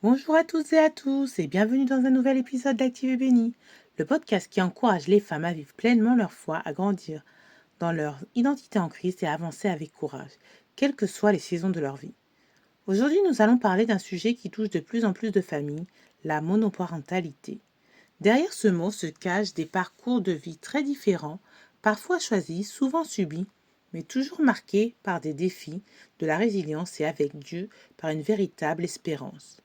Bonjour à toutes et à tous et bienvenue dans un nouvel épisode d'Active et Bénie, le podcast qui encourage les femmes à vivre pleinement leur foi, à grandir dans leur identité en Christ et à avancer avec courage, quelles que soient les saisons de leur vie. Aujourd'hui, nous allons parler d'un sujet qui touche de plus en plus de familles, la monoparentalité. Derrière ce mot se cachent des parcours de vie très différents, parfois choisis, souvent subis, mais toujours marqués par des défis, de la résilience et avec Dieu par une véritable espérance.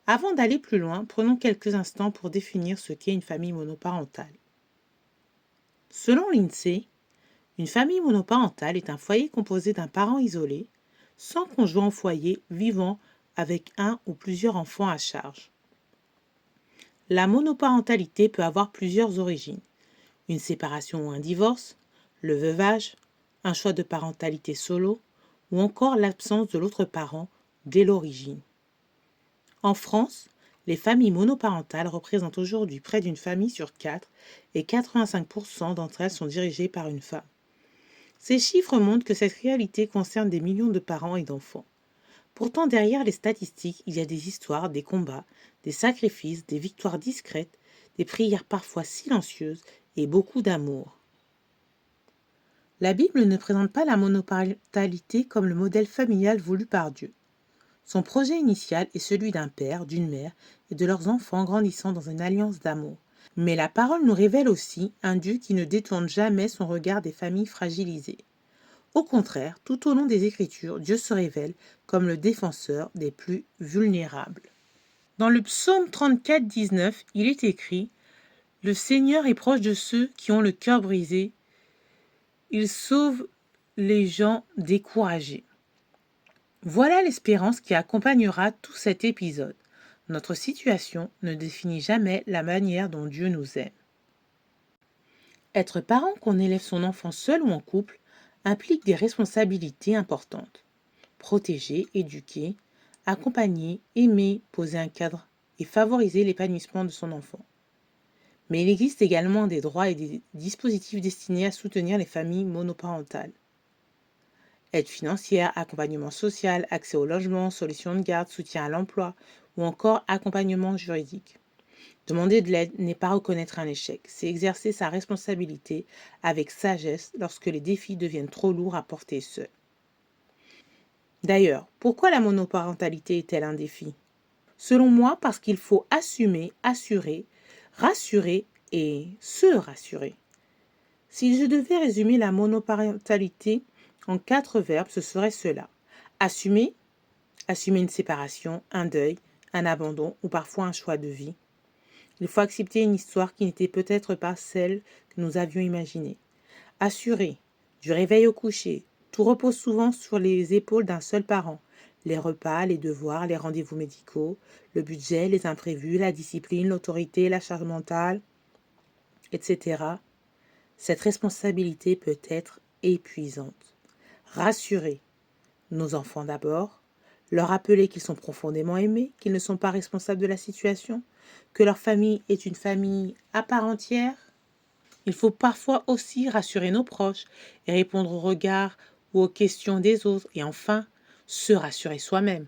Avant d'aller plus loin, prenons quelques instants pour définir ce qu'est une famille monoparentale. Selon l'INSEE, une famille monoparentale est un foyer composé d'un parent isolé, sans conjoint au foyer, vivant avec un ou plusieurs enfants à charge. La monoparentalité peut avoir plusieurs origines. Une séparation ou un divorce, le veuvage, un choix de parentalité solo, ou encore l'absence de l'autre parent dès l'origine. En France, les familles monoparentales représentent aujourd'hui près d'une famille sur 4 et 85% d'entre elles sont dirigées par une femme. Ces chiffres montrent que cette réalité concerne des millions de parents et d'enfants. Pourtant, derrière les statistiques, il y a des histoires, des combats, des sacrifices, des victoires discrètes, des prières parfois silencieuses et beaucoup d'amour. La Bible ne présente pas la monoparentalité comme le modèle familial voulu par Dieu. Son projet initial est celui d'un père, d'une mère et de leurs enfants grandissant dans une alliance d'amour. Mais la parole nous révèle aussi un Dieu qui ne détourne jamais son regard des familles fragilisées. Au contraire, tout au long des Écritures, Dieu se révèle comme le défenseur des plus vulnérables. Dans le psaume 34, 19, il est écrit « Le Seigneur est proche de ceux qui ont le cœur brisé. Il sauve les gens découragés. » Voilà l'espérance qui accompagnera tout cet épisode. Notre situation ne définit jamais la manière dont Dieu nous aime. Être parent qu'on élève son enfant seul ou en couple implique des responsabilités importantes. Protéger, éduquer, accompagner, aimer, poser un cadre et favoriser l'épanouissement de son enfant. Mais il existe également des droits et des dispositifs destinés à soutenir les familles monoparentales. Aide financière, accompagnement social, accès au logement, solutions de garde, soutien à l'emploi ou encore accompagnement juridique. Demander de l'aide n'est pas reconnaître un échec, c'est exercer sa responsabilité avec sagesse lorsque les défis deviennent trop lourds à porter seul. D'ailleurs, pourquoi la monoparentalité est-elle un défi? Selon moi, parce qu'il faut assumer, assurer, rassurer et se rassurer. Si je devais résumer la monoparentalité en 4 verbes, ce serait cela. Assumer, assumer une séparation, un deuil, un abandon ou parfois un choix de vie. Il faut accepter une histoire qui n'était peut-être pas celle que nous avions imaginée. Assurer, du réveil au coucher, tout repose souvent sur les épaules d'un seul parent. Les repas, les devoirs, les rendez-vous médicaux, le budget, les imprévus, la discipline, l'autorité, la charge mentale, etc. Cette responsabilité peut être épuisante. Rassurer nos enfants d'abord, leur rappeler qu'ils sont profondément aimés, qu'ils ne sont pas responsables de la situation, que leur famille est une famille à part entière. Il faut parfois aussi rassurer nos proches et répondre aux regards ou aux questions des autres et enfin se rassurer soi-même.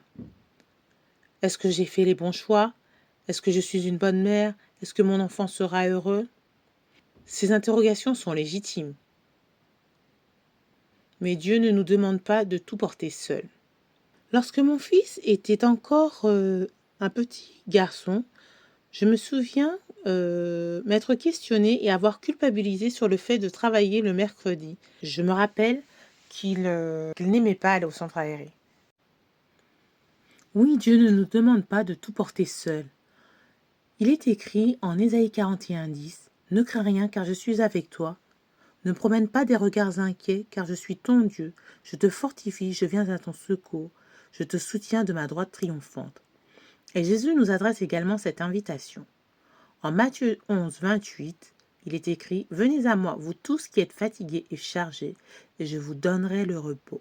Est-ce que j'ai fait les bons choix? Est-ce que je suis une bonne mère? Est-ce que mon enfant sera heureux? Ces interrogations sont légitimes. Mais Dieu ne nous demande pas de tout porter seul. Lorsque mon fils était encore un petit garçon, je me souviens m'être questionnée et avoir culpabilisé sur le fait de travailler le mercredi. Je me rappelle qu'il n'aimait pas aller au centre aéré. Oui, Dieu ne nous demande pas de tout porter seul. Il est écrit en Ésaïe 41, 10 « Ne crains rien car je suis avec toi. Ne promène pas des regards inquiets car je suis ton Dieu. Je te fortifie, je viens à ton secours. Je te soutiens de ma droite triomphante. » Et Jésus nous adresse également cette invitation. En Matthieu 11, 28, il est écrit « Venez à moi, vous tous qui êtes fatigués et chargés, et je vous donnerai le repos. »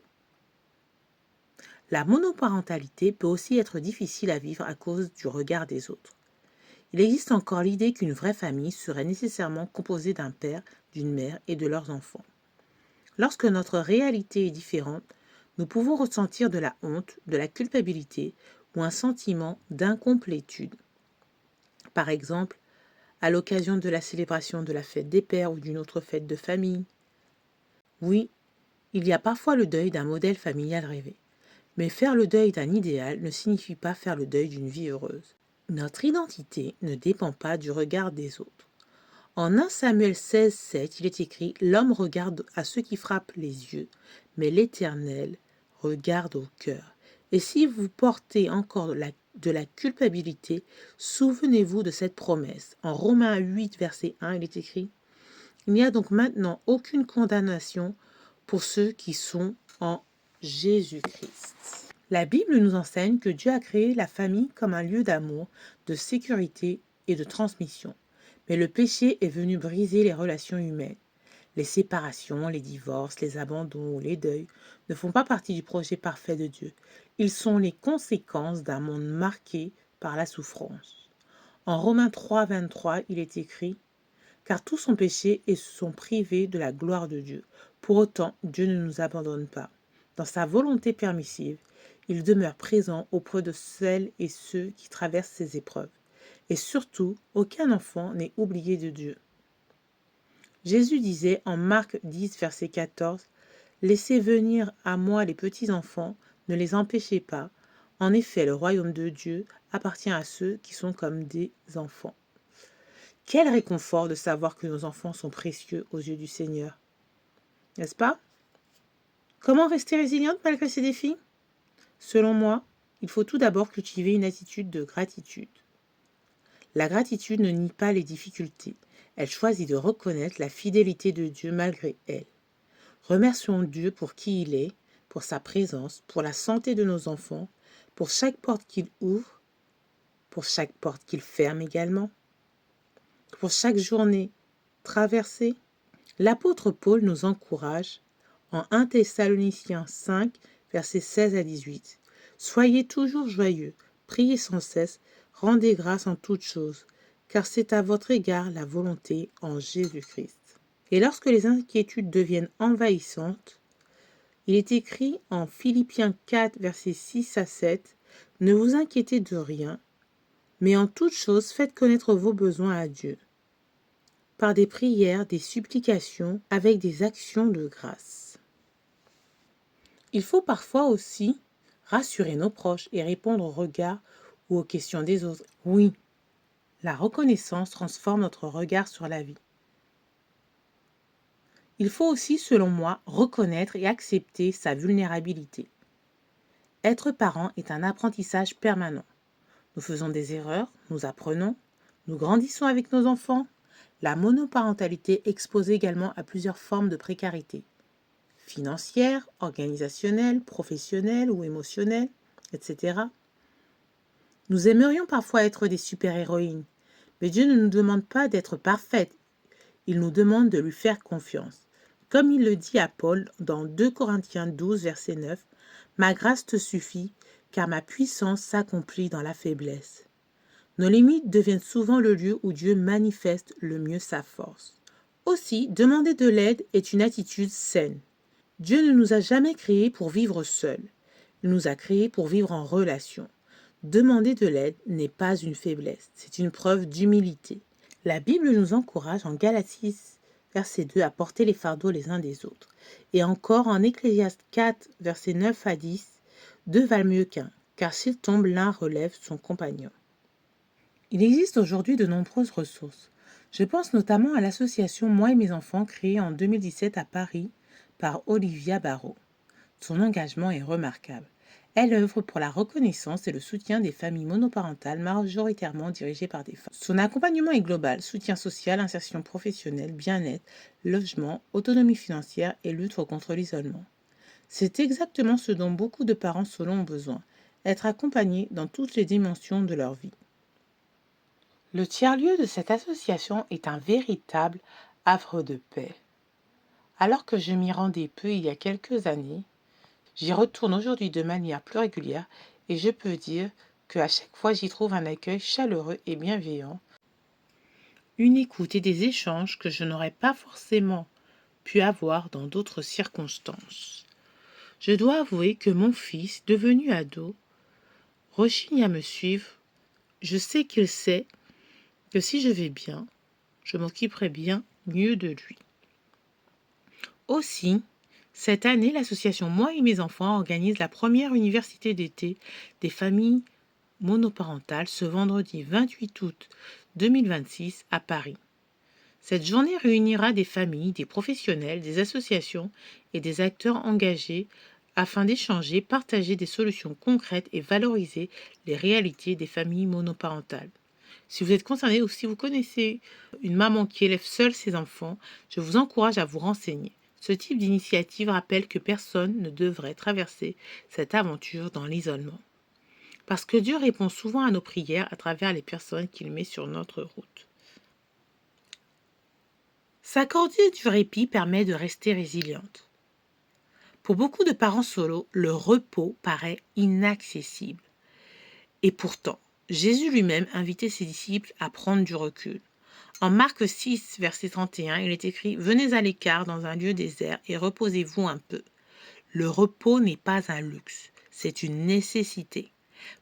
La monoparentalité peut aussi être difficile à vivre à cause du regard des autres. Il existe encore l'idée qu'une vraie famille serait nécessairement composée d'un père, d'une mère et de leurs enfants. Lorsque notre réalité est différente, nous pouvons ressentir de la honte, de la culpabilité ou un sentiment d'incomplétude. Par exemple, à l'occasion de la célébration de la fête des pères ou d'une autre fête de famille. Oui, il y a parfois le deuil d'un modèle familial rêvé. Mais faire le deuil d'un idéal ne signifie pas faire le deuil d'une vie heureuse. Notre identité ne dépend pas du regard des autres. En 1 Samuel 16,7, il est écrit « L'homme regarde à ceux qui frappent les yeux, mais l'Éternel regarde au cœur. » Et si vous portez encore de la culpabilité, souvenez-vous de cette promesse. En Romains 8, verset 1, il est écrit « Il n'y a donc maintenant aucune condamnation pour ceux qui sont en Jésus-Christ. » La Bible nous enseigne que Dieu a créé la famille comme un lieu d'amour, de sécurité et de transmission. Mais le péché est venu briser les relations humaines. Les séparations, les divorces, les abandons ou les deuils ne font pas partie du projet parfait de Dieu. Ils sont les conséquences d'un monde marqué par la souffrance. En Romains 3, 23, il est écrit « Car tous ont péché et se sont privés de la gloire de Dieu. Pour autant, Dieu ne nous abandonne pas. Dans sa volonté permissive, il demeure présent auprès de celles et ceux qui traversent ces épreuves. Et surtout, aucun enfant n'est oublié de Dieu. » Jésus disait en Marc 10, verset 14, « Laissez venir à moi les petits enfants, ne les empêchez pas. En effet, le royaume de Dieu appartient à ceux qui sont comme des enfants. » Quel réconfort de savoir que nos enfants sont précieux aux yeux du Seigneur. N'est-ce pas? Comment rester résiliente malgré ces défis? Selon moi, il faut tout d'abord cultiver une attitude de gratitude. La gratitude ne nie pas les difficultés. Elle choisit de reconnaître la fidélité de Dieu malgré elles. Remercions Dieu pour qui il est, pour sa présence, pour la santé de nos enfants, pour chaque porte qu'il ouvre, pour chaque porte qu'il ferme également, pour chaque journée traversée. L'apôtre Paul nous encourage en 1 Thessaloniciens 5, versets 16 à 18. « Soyez toujours joyeux, priez sans cesse, rendez grâce en toutes choses, car c'est à votre égard la volonté en Jésus-Christ. » Et lorsque les inquiétudes deviennent envahissantes, il est écrit en Philippiens 4, versets 6 à 7, « Ne vous inquiétez de rien, mais en toutes choses faites connaître vos besoins à Dieu, par des prières, des supplications, avec des actions de grâce. » Il faut parfois aussi rassurer nos proches et répondre aux regards ou aux questions des autres. Oui, la reconnaissance transforme notre regard sur la vie. Il faut aussi, selon moi, reconnaître et accepter sa vulnérabilité. Être parent est un apprentissage permanent. Nous faisons des erreurs, nous apprenons, nous grandissons avec nos enfants. La monoparentalité expose également à plusieurs formes de précarité. Financière, organisationnelle, professionnelle ou émotionnelle, etc. Nous aimerions parfois être des super-héroïnes, mais Dieu ne nous demande pas d'être parfaites. Il nous demande de lui faire confiance. Comme il le dit à Paul dans 2 Corinthiens 12, verset 9, « Ma grâce te suffit, car ma puissance s'accomplit dans la faiblesse. » Nos limites deviennent souvent le lieu où Dieu manifeste le mieux sa force. Aussi, demander de l'aide est une attitude saine. Dieu ne nous a jamais créés pour vivre seuls. Il nous a créés pour vivre en relation. Demander de l'aide n'est pas une faiblesse, c'est une preuve d'humilité. La Bible nous encourage en Galatie, verset 2, à porter les fardeaux les uns des autres. Et encore en Ecclésiaste 4, versets 9 à 10, deux valent mieux qu'un, car s'il tombe, l'un relève son compagnon. Il existe aujourd'hui de nombreuses ressources. Je pense notamment à l'association Moi et mes enfants créée en 2017 à Paris par Olivia Barrault. Son engagement est remarquable. Elle œuvre pour la reconnaissance et le soutien des familles monoparentales majoritairement dirigées par des femmes. Son accompagnement est global, soutien social, insertion professionnelle, bien-être, logement, autonomie financière et lutte contre l'isolement. C'est exactement ce dont beaucoup de parents ont besoin, être accompagnés dans toutes les dimensions de leur vie. Le tiers-lieu de cette association est un véritable havre de paix. Alors que je m'y rendais peu il y a quelques années, j'y retourne aujourd'hui de manière plus régulière et je peux dire qu'à chaque fois j'y trouve un accueil chaleureux et bienveillant, une écoute et des échanges que je n'aurais pas forcément pu avoir dans d'autres circonstances. Je dois avouer que mon fils, devenu ado, rechigne à me suivre. Je sais qu'il sait que si je vais bien, je m'occuperai bien mieux de lui. Aussi, cette année, l'association Moi et mes enfants organise la première université d'été des familles monoparentales ce vendredi 28 août 2026 à Paris. Cette journée réunira des familles, des professionnels, des associations et des acteurs engagés afin d'échanger, partager des solutions concrètes et valoriser les réalités des familles monoparentales. Si vous êtes concerné ou si vous connaissez une maman qui élève seule ses enfants, je vous encourage à vous renseigner. Ce type d'initiative rappelle que personne ne devrait traverser cette aventure dans l'isolement. Parce que Dieu répond souvent à nos prières à travers les personnes qu'il met sur notre route. S'accorder du répit permet de rester résiliente. Pour beaucoup de parents solos, le repos paraît inaccessible. Et pourtant, Jésus lui-même invitait ses disciples à prendre du recul. En Marc 6, verset 31, il est écrit « Venez à l'écart dans un lieu désert et reposez-vous un peu. Le repos n'est pas un luxe, c'est une nécessité.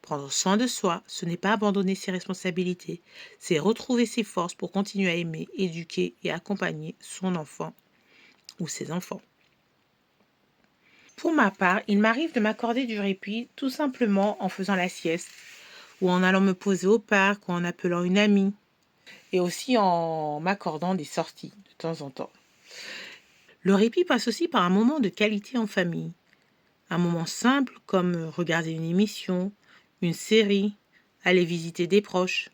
Prendre soin de soi, ce n'est pas abandonner ses responsabilités, c'est retrouver ses forces pour continuer à aimer, éduquer et accompagner son enfant ou ses enfants. » Pour ma part, il m'arrive de m'accorder du répit tout simplement en faisant la sieste, ou en allant me poser au parc, ou en appelant une amie, et aussi en m'accordant des sorties de temps en temps. Le répit passe aussi par un moment de qualité en famille. Un moment simple comme regarder une émission, une série, aller visiter des proches.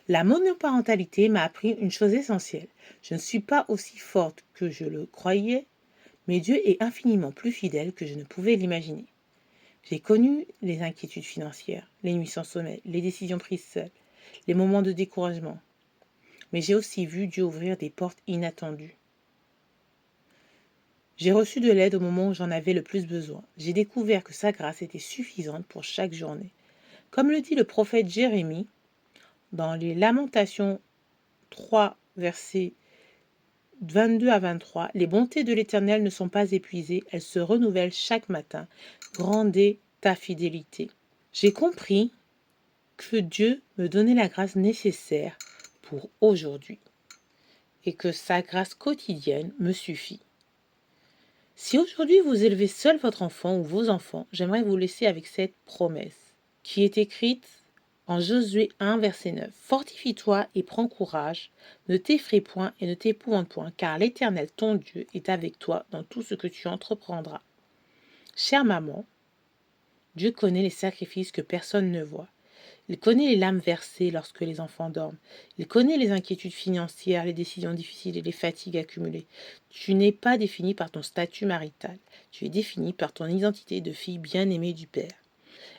La monoparentalité m'a appris une chose essentielle. Je ne suis pas aussi forte que je le croyais, mais Dieu est infiniment plus fidèle que je ne pouvais l'imaginer. J'ai connu les inquiétudes financières, les nuits sans sommeil, les décisions prises seules, les moments de découragement. Mais j'ai aussi vu Dieu ouvrir des portes inattendues. J'ai reçu de l'aide au moment où j'en avais le plus besoin. J'ai découvert que sa grâce était suffisante pour chaque journée. Comme le dit le prophète Jérémie, dans les Lamentations 3, versets 22 à 23, les bontés de l'Éternel ne sont pas épuisées, elles se renouvellent chaque matin. Grande est ta fidélité. J'ai compris que Dieu me donnait la grâce nécessaire pour aujourd'hui et que sa grâce quotidienne me suffit. Si aujourd'hui vous élevez seul votre enfant ou vos enfants, j'aimerais vous laisser avec cette promesse qui est écrite en Josué 1, verset 9. Fortifie-toi et prends courage, ne t'effraie point et ne t'épouvante point, car l'Éternel ton Dieu est avec toi dans tout ce que tu entreprendras. Chère maman, Dieu connaît les sacrifices que personne ne voit. Il connaît les larmes versées lorsque les enfants dorment. Il connaît les inquiétudes financières, les décisions difficiles et les fatigues accumulées. Tu n'es pas définie par ton statut marital. Tu es définie par ton identité de fille bien-aimée du Père.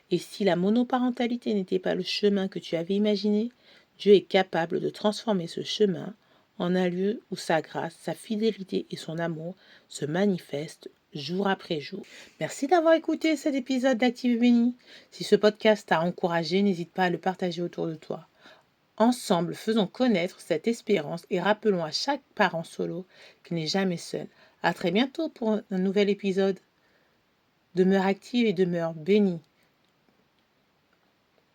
Et si la monoparentalité n'était pas le chemin que tu avais imaginé, Dieu est capable de transformer ce chemin en un lieu où sa grâce, sa fidélité et son amour se manifestent jour après jour. Merci d'avoir écouté cet épisode d'Active Béni. Si ce podcast t'a encouragé, n'hésite pas à le partager autour de toi. Ensemble, faisons connaître cette espérance et rappelons à chaque parent solo qu'il n'est jamais seul. À très bientôt pour un nouvel épisode. Demeure active et demeure bénie.